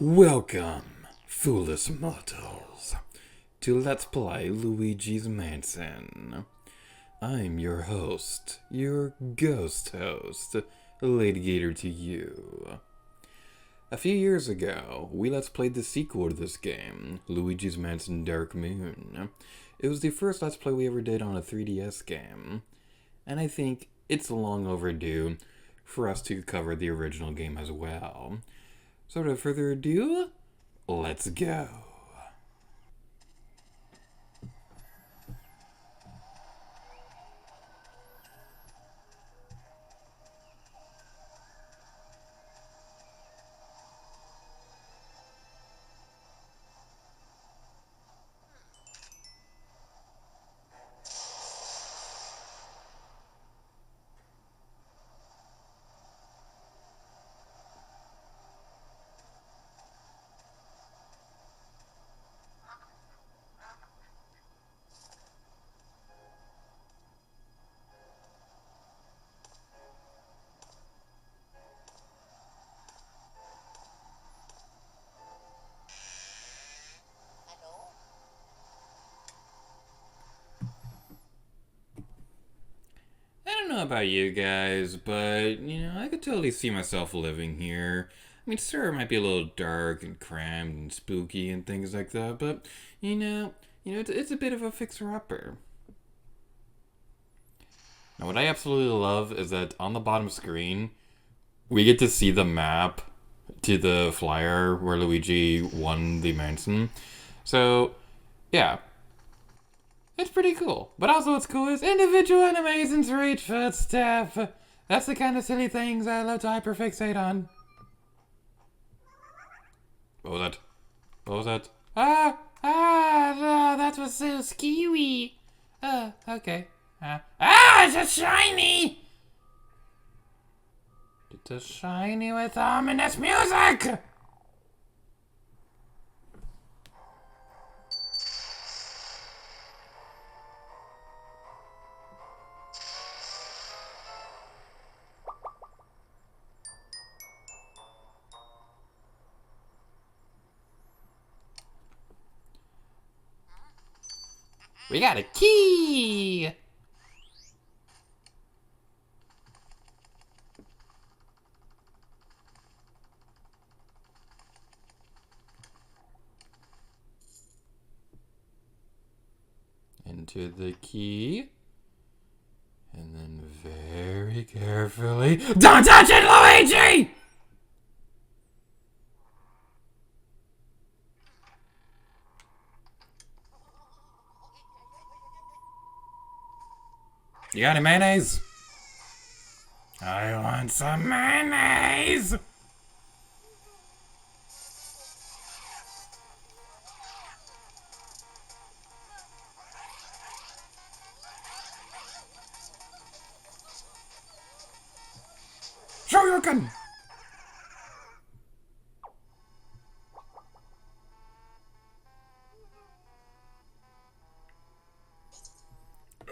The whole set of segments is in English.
Welcome, foolish mortals, to Let's Play Luigi's Mansion. I'm your host, your ghost host, Lady Gator to you. A few years ago, we Let's Played the sequel to this game, Luigi's Mansion Dark Moon. It was the first Let's Play we ever did on a 3DS game, and I think it's long overdue for us to cover the original game as well. So without further ado, let's go. I don't know about you guys, but, I could totally see myself living here. I mean, sure, it might be a little dark and cramped and spooky and things like that, but, it's a bit of a fixer-upper. Now, what I absolutely love is that on the bottom screen, we get to see the map to the flyer where Luigi won the mansion. So, yeah. It's pretty cool. But also what's cool is individual animations for each footstep. That's the kind of silly things I love to hyperfixate on. What was that? What was that? No, that was so skewy. Okay. It's a shiny! It's a shiny with ominous music! We got a key! Enter the key. And then very carefully... Don't touch it, Luigi! You got any mayonnaise? I want some mayonnaise! Show your gun!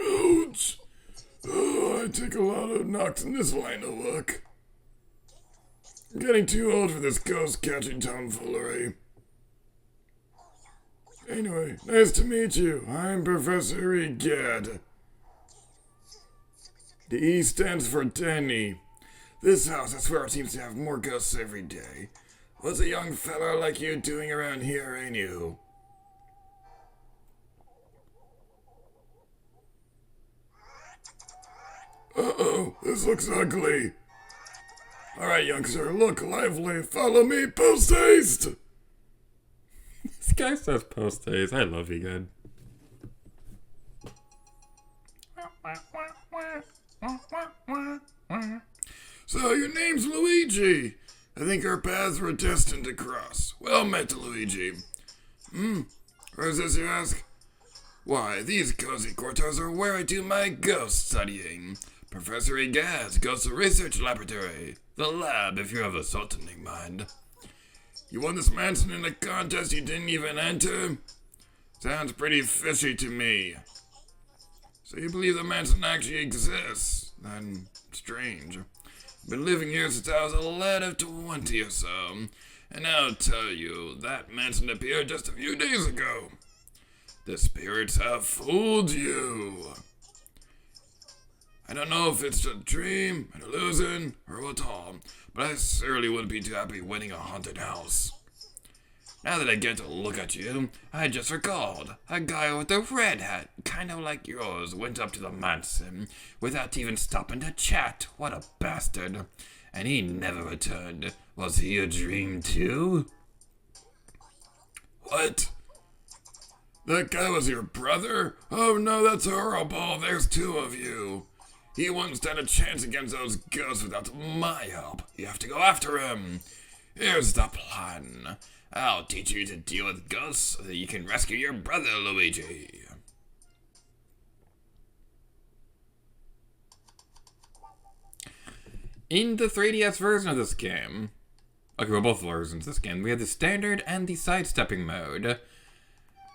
Ouch! I take a lot of knocks in this line of work. I'm getting too old for this ghost-catching tomfoolery. Anyway, nice to meet you. I'm Professor Egad. The E stands for Danny. This house, I swear, seems to have more ghosts every day. What's a young fella like you doing around here, anywho? Uh-oh, this looks ugly. Alright, youngster, look lively. Follow me, post-haste! This guy says post-haste. I love you, good. So, your name's Luigi. I think our paths were destined to cross. Well met, Luigi. Where's this, you ask? Why, these cozy quarters are where I do my ghost studying. Professor Egad's Ghost Research Laboratory. The lab, if you have a sultaning mind. You won this mansion in a contest you didn't even enter? Sounds pretty fishy to me. So you believe the mansion actually exists? Then strange. I've been living here since I was a lad of 20 or so, and I'll tell you, that mansion appeared just a few days ago. The spirits have fooled you. I don't know if it's a dream, an illusion, or what all, but I certainly wouldn't be too happy winning a haunted house. Now that I get to look at you, I just recalled a guy with a red hat, kind of like yours, went up to the mansion without even stopping to chat. What a bastard. And he never returned. Was he a dream too? What? That guy was your brother? Oh no, that's horrible. There's two of you. He won't stand a chance against those ghosts without my help. You have to go after him. Here's the plan. I'll teach you to deal with ghosts so that you can rescue your brother, Luigi. In the 3DS version of this game, okay, well, both versions of this game, we have the standard and the sidestepping mode.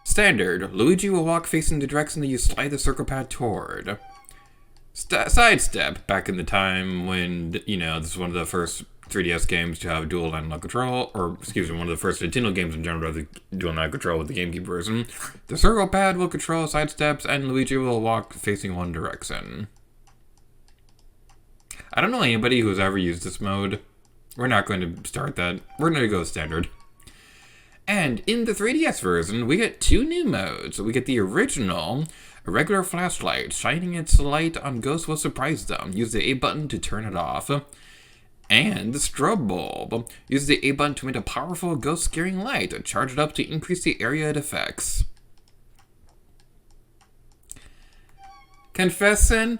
Standard, Luigi will walk facing the direction that you slide the circle pad toward. Sidestep, back in the time when, this is one of the first 3DS games to have dual analog control, or, one of the first Nintendo games in general to have the dual analog control with the GameCube version. The circle pad will control sidesteps, and Luigi will walk facing one direction. I don't know anybody who's ever used this mode. We're not going to start that. We're going to go standard. And in the 3DS version, we get two new modes. We get the original, a regular flashlight, shining its light on ghosts will surprise them. Use the A button to turn it off. And the strobe bulb. Use the A button to emit a powerful ghost scaring light. Charge it up to increase the area it affects. Confessing,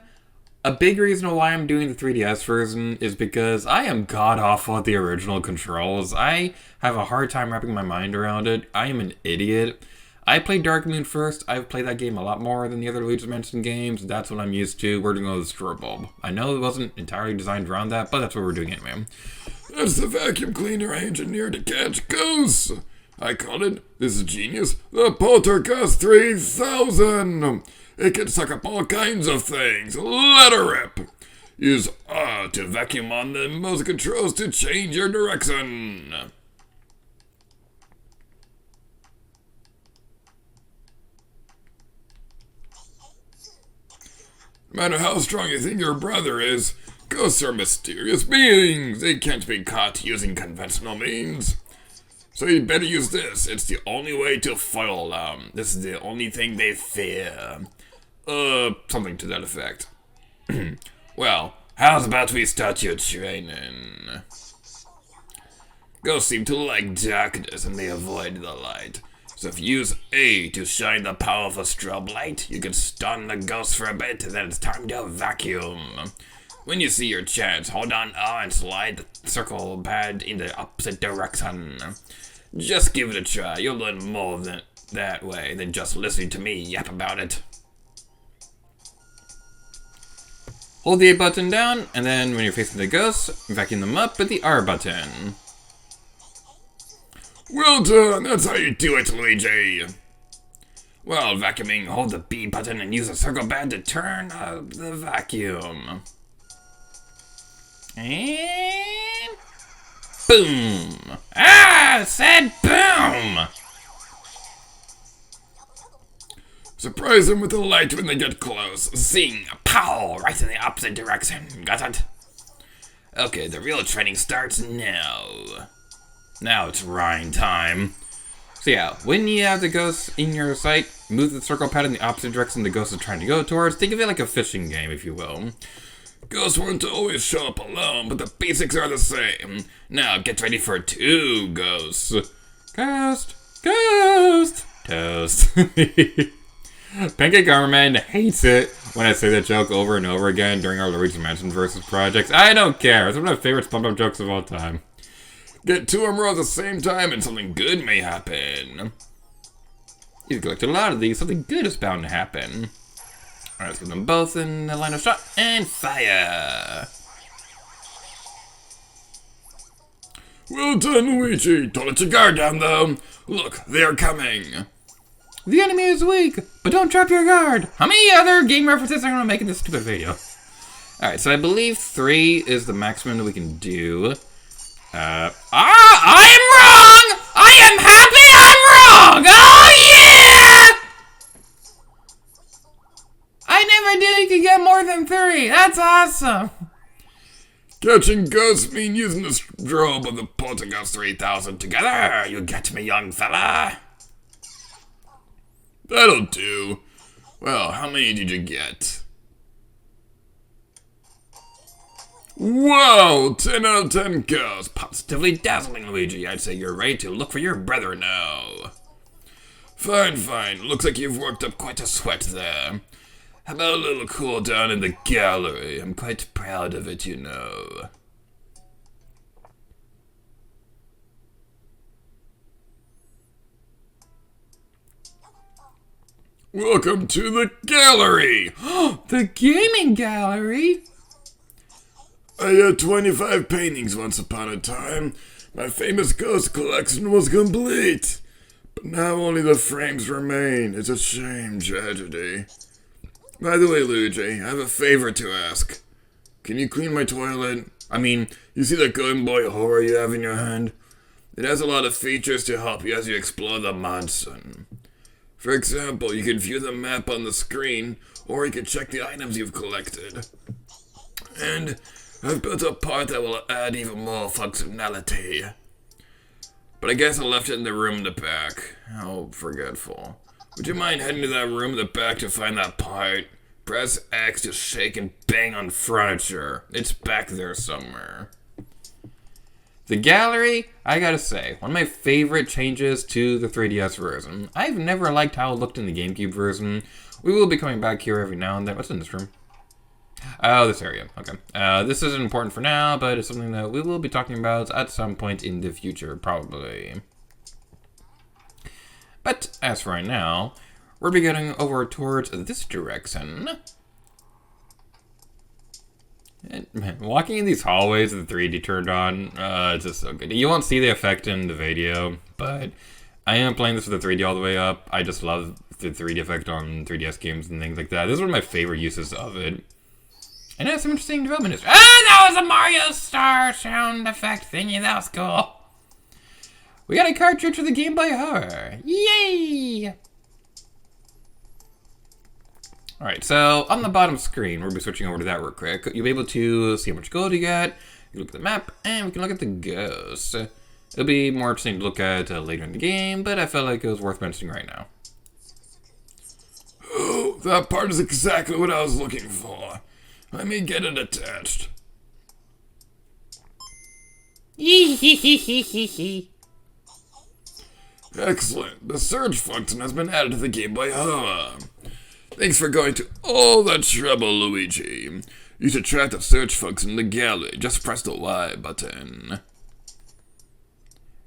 a big reason why I'm doing the 3DS version is because I am god-awful at the original controls. I have a hard time wrapping my mind around it. I am an idiot. I played Dark Moon first. I've played that game a lot more than the other Luigi's Mansion games. That's what I'm used to. We're doing all the strobe bulb. I know it wasn't entirely designed around that, but that's what we're doing anyway. That's the vacuum cleaner I engineered to catch ghosts. I call it, this is genius, the Poltergust 3000. It can suck up all kinds of things. Let her rip. Use R to vacuum on the mouse controls to change your direction. No matter how strong you think your brother is, ghosts are mysterious beings. They can't be caught using conventional means. So you better use this. It's the only way to foil them. This is the only thing they fear. Something to that effect. Well, how's about we start your training? Ghosts seem to like darkness and they avoid the light. So if you use A to shine the powerful strobe light, you can stun the ghost for a bit and then it's time to vacuum. When you see your chance, hold on R and slide the circle pad in the opposite direction. Just give it a try, you'll learn more than that way than just listening to me yap about it. Hold the A button down, and then when you're facing the ghosts, vacuum them up with the R button. Well done, that's how you do it, Luigi. While vacuuming, hold the B button and use the circle pad to turn up the vacuum. And boom! Ah, said boom! Surprise them with the light when they get close. Zing! Pow! Right in the opposite direction. Got it? Okay, the real training starts now. Now it's Rhine time. So yeah, when you have the ghosts in your sight, move the circle pad in the opposite direction the ghost is trying to go towards. Think of it like a fishing game, if you will. Ghosts won't always show up alone, but the basics are the same. Now get ready for two ghosts. Ghost! Ghost! Toast. Pancake Armorman hates it when I say that joke over and over again during our Luigi's Mansion Versus projects. I don't care. It's one of my favorite SpongeBob jokes of all time. Get two or more at the same time and something good may happen. You've collected a lot of these. Something good is bound to happen. Alright, let's get them both in the line of shot and fire. Well done, Luigi. Don't let your guard down, though. Look, they're coming. The enemy is weak, but don't drop your guard. How many other game references am I going to make in this stupid video? Alright, so I believe 3 is the maximum that we can do. I'm wrong! I am happy I'm wrong! Oh yeah! I never knew you could get more than 3. That's awesome. Catching ghosts mean using the strobe of the Poltergeist 3000 together. You get me, young fella? That'll do. Well, how many did you get? Whoa! 10 out of 10 ghosts. Positively dazzling, Luigi. I'd say you're ready to look for your brother now. Fine, fine. Looks like you've worked up quite a sweat there. How about a little cool down in the gallery? I'm quite proud of it, you know. Welcome to the gallery! The gaming gallery? I had 25 paintings once upon a time. My famous ghost collection was complete. But now only the frames remain. It's a shame, tragedy. By the way, Luigi, I have a favor to ask. Can you clean my toilet? I mean, you see that Game Boy horror you have in your hand? It has a lot of features to help you as you explore the mansion. For example, you can view the map on the screen, or you can check the items you've collected. And I've built a part that will add even more functionality. But I guess I left it in the room in the back. How forgetful. Would you mind heading to that room in the back to find that part? Press X to shake and bang on furniture. It's back there somewhere. The gallery, I gotta say, one of my favorite changes to the 3DS version. I've never liked how it looked in the GameCube version. We will be coming back here every now and then. What's in this room? Oh, this area. Okay. This isn't important for now, but it's something that we will be talking about at some point in the future, probably. But as for right now, we'll be getting over towards this direction. And, man, walking in these hallways with the 3D turned on, it's just so good. You won't see the effect in the video, but I am playing this with the 3D all the way up. I just love the 3D effect on 3DS games and things like that. This is one of my favorite uses of it. And it has some interesting development history. That was a Mario Star sound effect thingy. That was cool. We got a cartridge for the Game Boy Horror. Yay! Alright, so on the bottom screen, we'll be switching over to that real quick. You'll be able to see how much gold you got. You look at the map, and we can look at the ghosts. It'll be more interesting to look at later in the game, but I felt like it was worth mentioning right now. Oh, that part is exactly what I was looking for. Let me get it attached. Excellent. The search function has been added to the Game Boy Horror. Thanks for going to all that trouble, Luigi. You should try the search function in the gallery. Just press the Y button.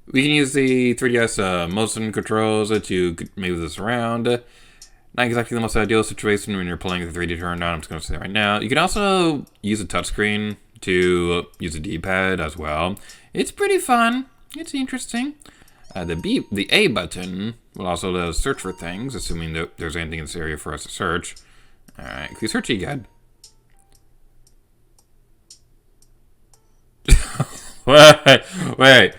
We can use the 3DS motion controls to move this around. Not exactly the most ideal situation when you're playing with the 3D turned on, I'm just going to say right now. You can also use a touchscreen to use a D-pad as well. It's pretty fun. It's interesting. The A button will also let us search for things, assuming that there's anything in this area for us to search. Alright, can we search again? Wait.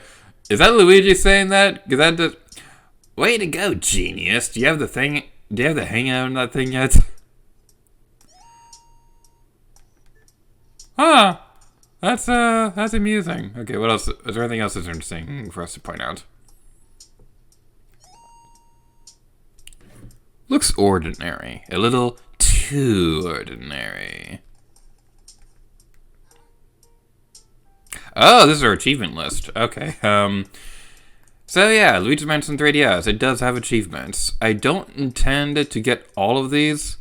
Is that Luigi saying that? Is that just... Way to go, genius. Do you have the thing... Do you have the hang out on that thing yet? Huh. That's amusing. Okay, what else? Is there anything else that's interesting for us to point out? Looks ordinary. A little too ordinary. Oh, this is our achievement list. Okay, so yeah, Luigi's Mansion 3DS, it does have achievements. I don't intend to get all of these.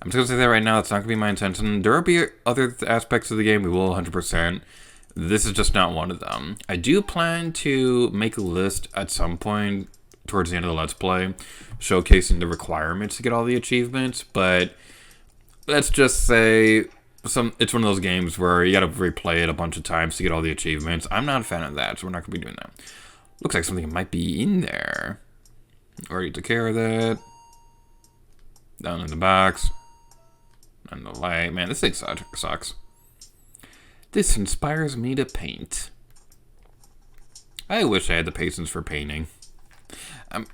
I'm just going to say that right now, it's not going to be my intention. There will be other aspects of the game we will 100%. This is just not one of them. I do plan to make a list at some point towards the end of the Let's Play, showcasing the requirements to get all the achievements, but let's just say it's one of those games where you got to replay it a bunch of times to get all the achievements. I'm not a fan of that, so we're not going to be doing that. Looks like something might be in there. Already took care of that. Down in the box. And the light. Man, this thing sucks. This inspires me to paint. I wish I had the patience for painting.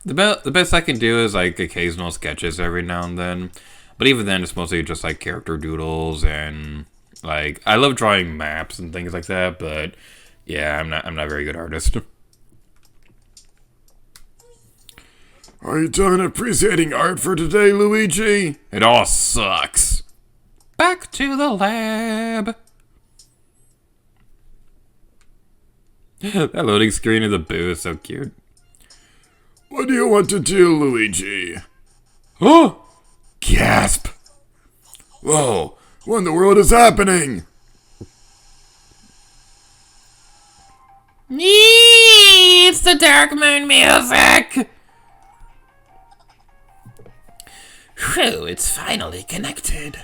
The best I can do is like occasional sketches every now and then. But even then, it's mostly just like character doodles and like I love drawing maps and things like that. But yeah, I'm not a very good artist. Are you done appreciating art for today, Luigi? It all sucks. Back to the lab. That loading screen of the boo is so cute. What do you want to do, Luigi? Oh! Gasp! Whoa, what in the world is happening? It's the Dark Moon music! Whew, it's finally connected.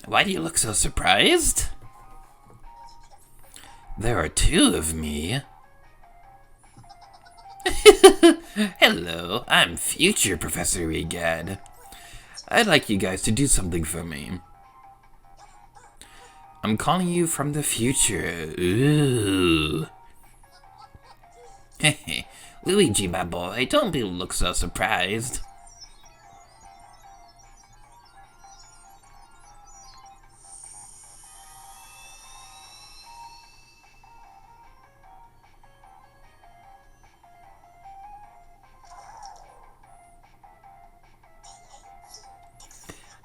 Why do you look so surprised? There are two of me. Hello, I'm future Professor Egad. I'd like you guys to do something for me. I'm calling you from the future. Ooh. Luigi, my boy, don't look so surprised.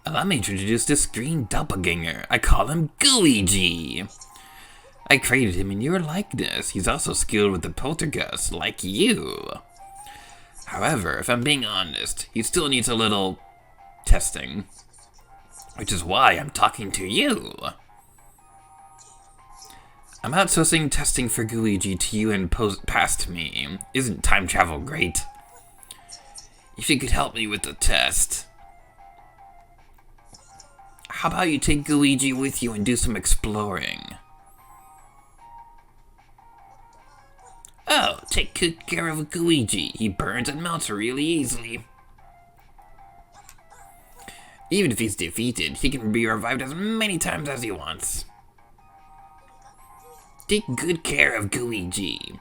Allow me to introduce this green doppelganger. I call him Luigi. I created him in your likeness. He's also skilled with the poltergeist, like you. However, if I'm being honest, he still needs a little testing. Which is why I'm talking to you. I'm outsourcing testing for Luigi to you and past me. Isn't time travel great? If you could help me with the test. How about you take Luigi with you and do some exploring? Oh, take good care of Luigi. He burns and melts really easily. Even if he's defeated, he can be revived as many times as he wants. Take good care of Luigi.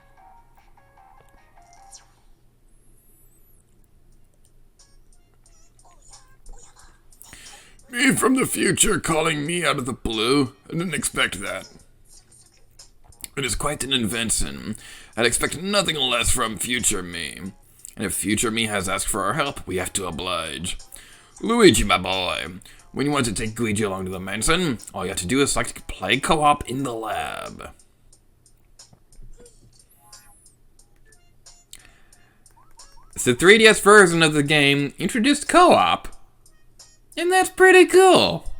Me from the future calling me out of the blue? I didn't expect that. It is quite an invention. I'd expect nothing less from future me. And if future me has asked for our help, we have to oblige. Luigi, my boy, when you want to take Luigi along to the mansion, all you have to do is select play co-op in the lab. The 3DS version of the game introduced co-op. And that's pretty cool.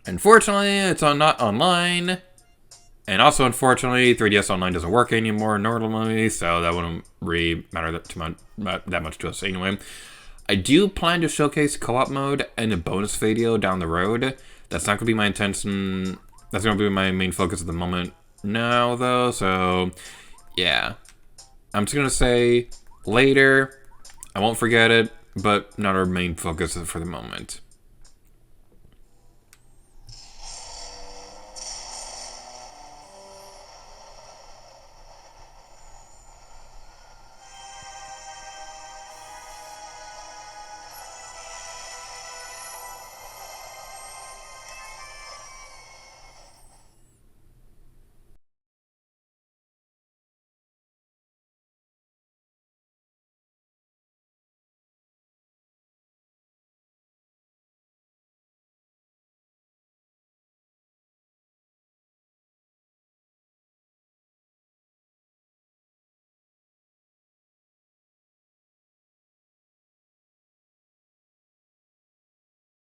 Unfortunately, it's not online. And also, unfortunately, 3DS Online doesn't work anymore normally, so that wouldn't really matter that much to us anyway. I do plan to showcase co-op mode in a bonus video down the road. That's not going to be my intention. That's going to be my main focus at the moment now, though. So, yeah. I'm just going to say later. I won't forget it, but not our main focus for the moment.